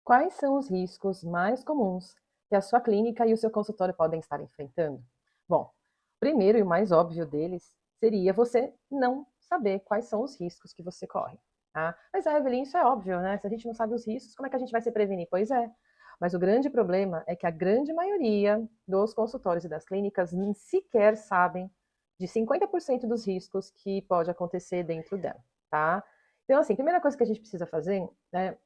Quais são os riscos mais comuns que a sua clínica e o seu consultório podem estar enfrentando? Bom, o primeiro e o mais óbvio deles seria você não saber quais são os riscos que você corre, tá? Mas, Evelyn, isso é óbvio, né? Se a gente não sabe os riscos, como é que a gente vai se prevenir? Pois é. Mas o grande problema é que a grande maioria dos consultórios e das clínicas nem sequer sabem de 50% dos riscos que pode acontecer dentro dela, tá? Então, assim, a primeira coisa que a gente precisa fazer é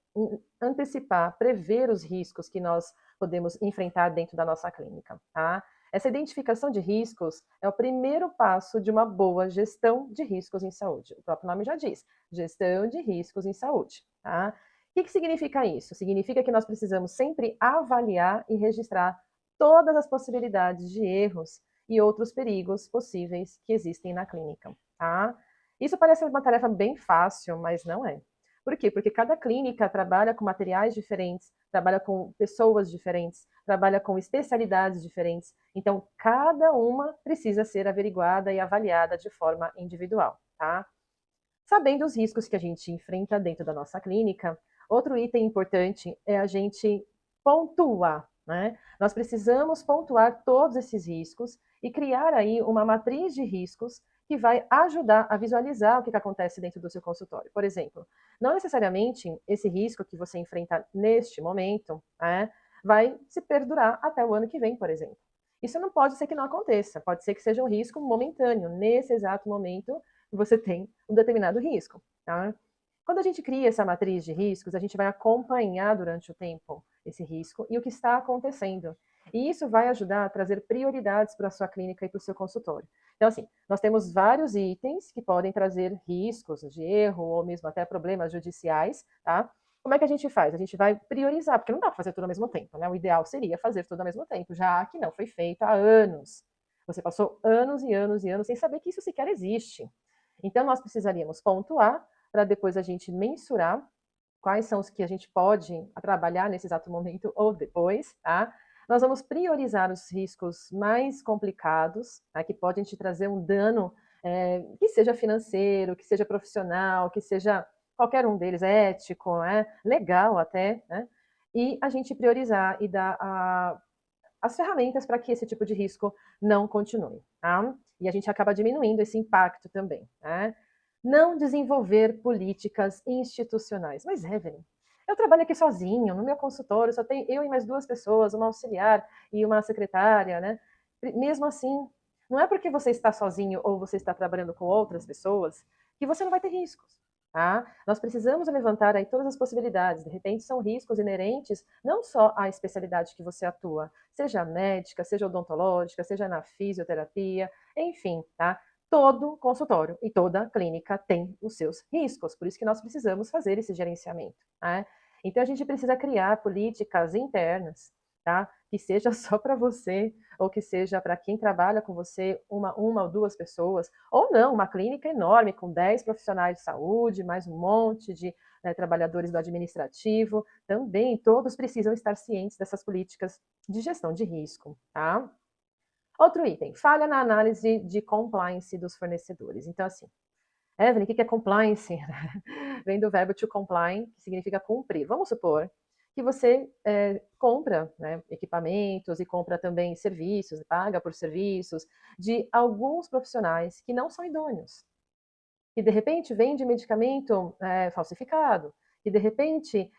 antecipar, prever os riscos que nós podemos enfrentar dentro da nossa clínica, tá? Essa identificação de riscos é o primeiro passo de uma boa gestão de riscos em saúde. O próprio nome já diz, gestão de riscos em saúde, tá? O que significa isso? Significa que nós precisamos sempre avaliar e registrar todas as possibilidades de erros e outros perigos possíveis que existem na clínica, tá? Isso parece uma tarefa bem fácil, mas não é. Por quê? Porque cada clínica trabalha com materiais diferentes, trabalha com pessoas diferentes, trabalha com especialidades diferentes. Então, cada uma precisa ser averiguada e avaliada de forma individual, tá? Sabendo os riscos que a gente enfrenta dentro da nossa clínica, outro item importante é a gente pontuar, né? Nós precisamos pontuar todos esses riscos e criar aí uma matriz de riscos que vai ajudar a visualizar o que acontece dentro do seu consultório. Por exemplo, não necessariamente esse risco que você enfrenta neste momento, né, vai se perdurar até o ano que vem, por exemplo. Isso não pode ser que não aconteça, pode ser que seja um risco momentâneo, nesse exato momento você tem um determinado risco, tá? Quando a gente cria essa matriz de riscos, a gente vai acompanhar durante o tempo esse risco e o que está acontecendo. E isso vai ajudar a trazer prioridades para a sua clínica e para o seu consultório. Então, assim, nós temos vários itens que podem trazer riscos de erro ou mesmo até problemas judiciais, tá? Como é que a gente faz? A gente vai priorizar, porque não dá para fazer tudo ao mesmo tempo, né? O ideal seria fazer tudo ao mesmo tempo, já que não foi feito há anos. Você passou anos e anos e anos sem saber que isso sequer existe. Então, nós precisaríamos pontuar para depois a gente mensurar quais são os que a gente pode trabalhar nesse exato momento ou depois, tá? Nós vamos priorizar os riscos mais complicados, tá? Que podem te trazer um dano que seja financeiro, que seja profissional, que seja qualquer um deles, ético, legal até, né? E a gente priorizar e dar as ferramentas para que esse tipo de risco não continue, tá? E a gente acaba diminuindo esse impacto também, né? Não desenvolver políticas institucionais. Mas, Evelyn, eu trabalho aqui sozinho, no meu consultório só tem eu e mais duas pessoas, uma auxiliar e uma secretária, né? Mesmo assim, não é porque você está sozinho ou você está trabalhando com outras pessoas que você não vai ter riscos. Tá? Nós precisamos levantar aí todas as possibilidades. De repente, são riscos inerentes não só à especialidade que você atua, seja médica, seja odontológica, seja na fisioterapia, enfim, tá? Todo consultório e toda clínica tem os seus riscos, por isso que nós precisamos fazer esse gerenciamento, né? Então a gente precisa criar políticas internas, tá? Que seja só para você, ou que seja para quem trabalha com você, uma ou duas pessoas, ou não, uma clínica enorme, com 10 profissionais de saúde, mais um monte de trabalhadores do administrativo, também todos precisam estar cientes dessas políticas de gestão de risco, tá? Outro item, falha na análise de compliance dos fornecedores. Então, assim, Evelyn, o que é compliance? Vem do verbo to comply, que significa cumprir. Vamos supor que você compra, né, equipamentos e compra também serviços, paga por serviços de alguns profissionais que não são idôneos, que de repente vende medicamento falsificado, que de repente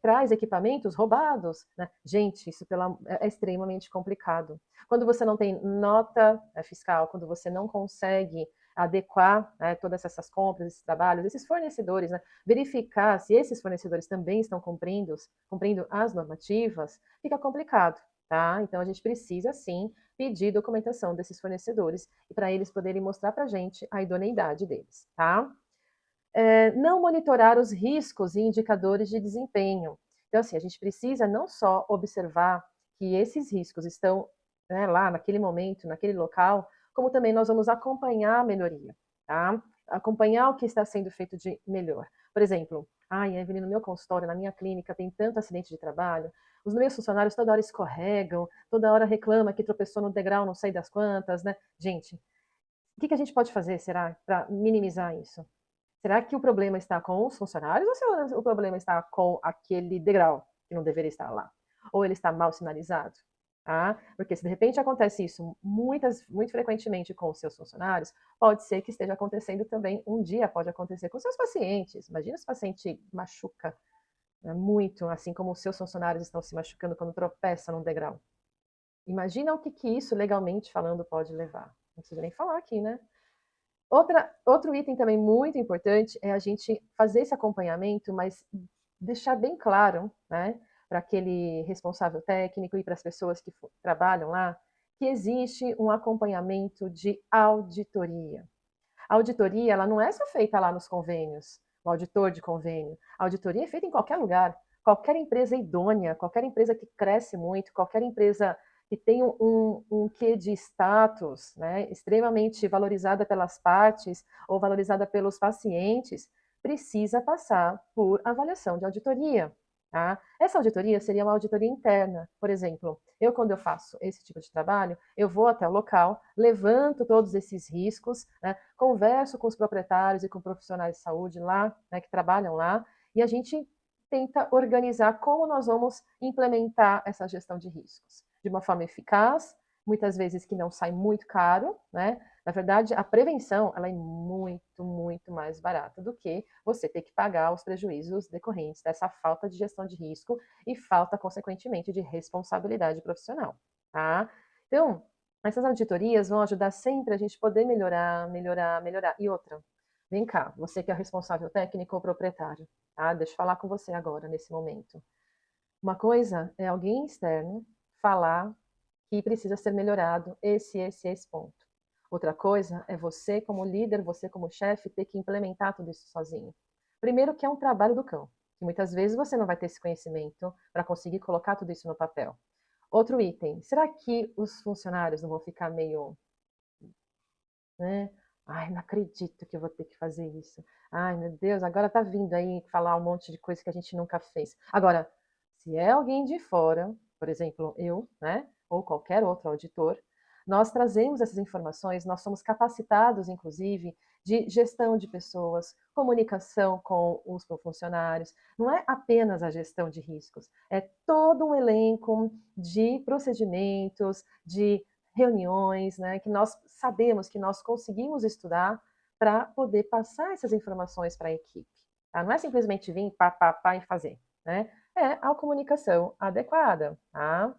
traz equipamentos roubados, né? Gente, isso é extremamente complicado. Quando você não tem nota fiscal, quando você não consegue adequar todas essas compras, esses trabalhos, esses fornecedores, né? Verificar se esses fornecedores também estão cumprindo as normativas, fica complicado. Tá? Então a gente precisa sim pedir documentação desses fornecedores e para eles poderem mostrar para a gente a idoneidade deles, tá? Não monitorar os riscos e indicadores de desempenho. Então, assim, a gente precisa não só observar que esses riscos estão lá naquele momento, naquele local, como também nós vamos acompanhar a melhoria, tá? Acompanhar o que está sendo feito de melhor. Por exemplo, ai, Evelyn, no meu consultório, na minha clínica, tem tanto acidente de trabalho, os meus funcionários toda hora escorregam, toda hora reclama que tropeçou no degrau, não sei das quantas, né? Gente, o que a gente pode fazer, será, para minimizar isso? Será que o problema está com os funcionários ou se o problema está com aquele degrau que não deveria estar lá? Ou ele está mal sinalizado? Tá? Porque se de repente acontece isso muito frequentemente com os seus funcionários, pode ser que esteja acontecendo também, um dia pode acontecer com seus pacientes. Imagina se o paciente machuca, né, muito, assim como os seus funcionários estão se machucando quando tropeça num degrau. Imagina o que isso, legalmente falando, pode levar. Não precisa nem falar aqui, né? Outro item também muito importante é a gente fazer esse acompanhamento, mas deixar bem claro, né, para aquele responsável técnico e para as pessoas que trabalham lá, que existe um acompanhamento de auditoria. A auditoria, ela não é só feita lá nos convênios, o auditor de convênio. A auditoria é feita em qualquer lugar. Qualquer empresa idônea, qualquer empresa que cresce muito, qualquer empresa que tem um quê de status, né, extremamente valorizada pelas partes ou valorizada pelos pacientes, precisa passar por avaliação de auditoria. Tá? Essa auditoria seria uma auditoria interna. Por exemplo, quando eu faço esse tipo de trabalho, eu vou até o local, levanto todos esses riscos, né, converso com os proprietários e com profissionais de saúde lá, né, que trabalham lá, e a gente tenta organizar como nós vamos implementar essa gestão de riscos de uma forma eficaz, muitas vezes que não sai muito caro, né? Na verdade, a prevenção ela é muito mais barata do que você ter que pagar os prejuízos decorrentes dessa falta de gestão de risco e falta, consequentemente, de responsabilidade profissional, tá? Então, essas auditorias vão ajudar sempre a gente poder melhorar. E outra, vem cá, você que é o responsável técnico ou proprietário, tá? Deixa eu falar com você agora, nesse momento. Uma coisa é alguém externo falar que precisa ser melhorado esse ponto. Outra coisa é você como líder, você como chefe, ter que implementar tudo isso sozinho. Primeiro que é um trabalho do cão, que muitas vezes você não vai ter esse conhecimento para conseguir colocar tudo isso no papel. Outro item, será que os funcionários não vão ficar meio, né? Ai, não acredito que eu vou ter que fazer isso. Ai, meu Deus, agora tá vindo aí falar um monte de coisa que a gente nunca fez. Agora, se é alguém de fora, por exemplo, eu, né, ou qualquer outro auditor, nós trazemos essas informações, nós somos capacitados, inclusive, de gestão de pessoas, comunicação com os funcionários. Não é apenas a gestão de riscos, é todo um elenco de procedimentos, de reuniões, né, que nós sabemos que nós conseguimos estudar para poder passar essas informações para a equipe. Tá? Não é simplesmente vir pá, e fazer, né? É a comunicação adequada, tá?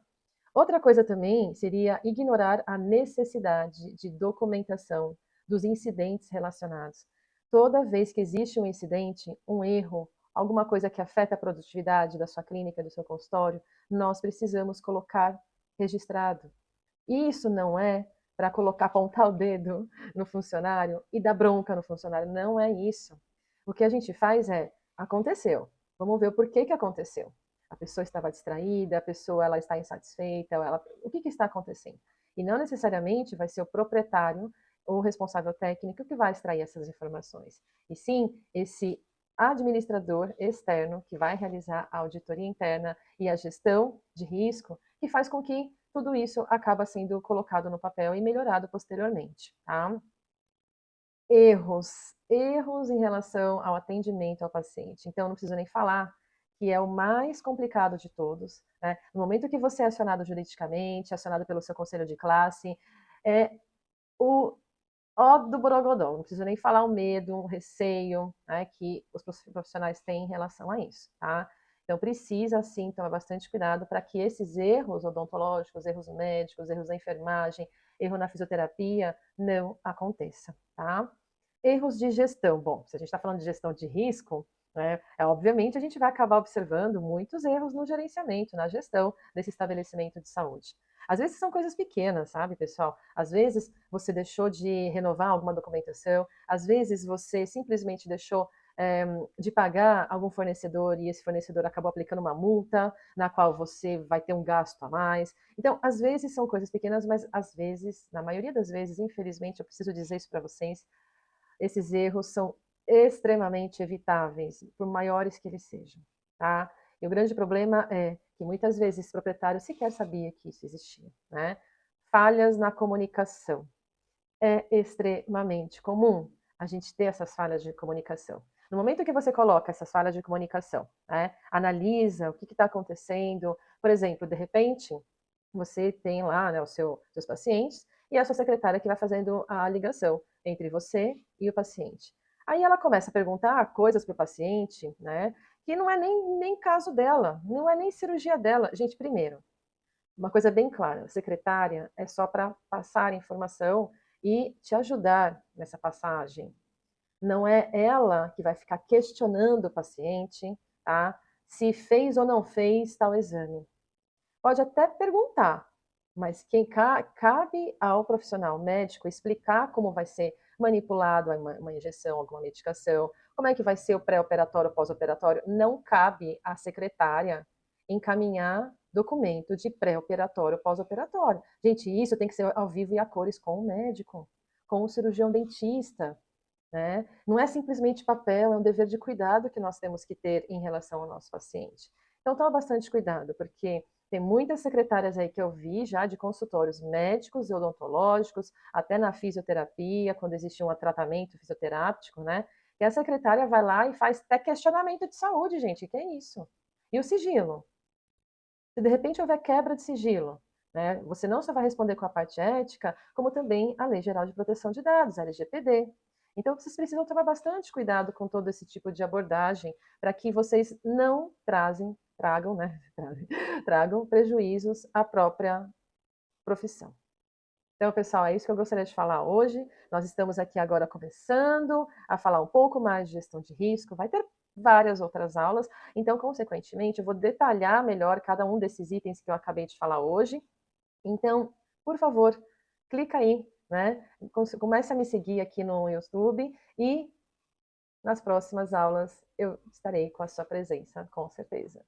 Outra coisa também seria ignorar a necessidade de documentação dos incidentes relacionados. Toda vez que existe um incidente, um erro, alguma coisa que afeta a produtividade da sua clínica, do seu consultório, nós precisamos colocar registrado. Isso não é para colocar, apontar o dedo no funcionário e dar bronca no funcionário. Não é isso. O que a gente faz é, aconteceu. Vamos ver o porquê que aconteceu. A pessoa estava distraída, a pessoa ela está insatisfeita, o que está acontecendo? E não necessariamente vai ser o proprietário ou o responsável técnico que vai extrair essas informações. E sim, esse administrador externo que vai realizar a auditoria interna e a gestão de risco, que faz com que tudo isso acaba sendo colocado no papel e melhorado posteriormente, tá? Erros em relação ao atendimento ao paciente. Então, não preciso nem falar que é o mais complicado de todos, né? No momento que você é acionado juridicamente, acionado pelo seu conselho de classe, é o ó do borogodó, não preciso nem falar o medo, o receio, né, que os profissionais têm em relação a isso, tá? Então precisa sim tomar bastante cuidado para que esses erros odontológicos, erros médicos, erros da enfermagem, erro na fisioterapia não aconteça, tá? Erros de gestão. Bom, se a gente está falando de gestão de risco, né, obviamente a gente vai acabar observando muitos erros no gerenciamento, na gestão desse estabelecimento de saúde. Às vezes são coisas pequenas, sabe, pessoal? Às vezes você deixou de renovar alguma documentação, às vezes você simplesmente deixou de pagar algum fornecedor e esse fornecedor acabou aplicando uma multa, na qual você vai ter um gasto a mais. Então, às vezes são coisas pequenas, mas às vezes, na maioria das vezes, infelizmente, eu preciso dizer isso para vocês, esses erros são extremamente evitáveis, por maiores que eles sejam, tá? E o grande problema é que muitas vezes o proprietário sequer sabia que isso existia, né? Falhas na comunicação. É extremamente comum a gente ter essas falhas de comunicação. No momento que você coloca essas falhas de comunicação, né, analisa o que está acontecendo, por exemplo, de repente, você tem lá, né, seus pacientes e a sua secretária que vai fazendo a ligação entre você e o paciente. Aí ela começa a perguntar coisas para o paciente, né, que não é nem caso dela, não é nem cirurgia dela. Gente, primeiro, uma coisa bem clara, secretária é só para passar informação e te ajudar nessa passagem. Não é ela que vai ficar questionando o paciente, tá? Se fez ou não fez tal exame. Pode até perguntar, mas quem cabe ao profissional médico explicar como vai ser manipulado uma injeção, alguma medicação, como é que vai ser o pré-operatório, pós-operatório, não cabe à secretária encaminhar documento de pré-operatório, pós-operatório. Gente, isso tem que ser ao vivo e a cores com o médico, com o cirurgião dentista, né? Não é simplesmente papel, é um dever de cuidado que nós temos que ter em relação ao nosso paciente. Então, toma bastante cuidado, porque tem muitas secretárias aí que eu vi já de consultórios médicos e odontológicos, até na fisioterapia, quando existe um tratamento fisioterápico, né? E a secretária vai lá e faz até questionamento de saúde, gente, que é isso? E o sigilo? Se de repente houver quebra de sigilo, né, você não só vai responder com a parte ética, como também a Lei Geral de Proteção de Dados, a LGPD. Então, vocês precisam tomar bastante cuidado com todo esse tipo de abordagem para que vocês não tragam, né, tragam prejuízos à própria profissão. Então, pessoal, é isso que eu gostaria de falar hoje. Nós estamos aqui agora começando a falar um pouco mais de gestão de risco. Vai ter várias outras aulas. Então, consequentemente, eu vou detalhar melhor cada um desses itens que eu acabei de falar hoje. Então, por favor, clica aí, né? Comece a me seguir aqui no YouTube e nas próximas aulas eu estarei com a sua presença, com certeza.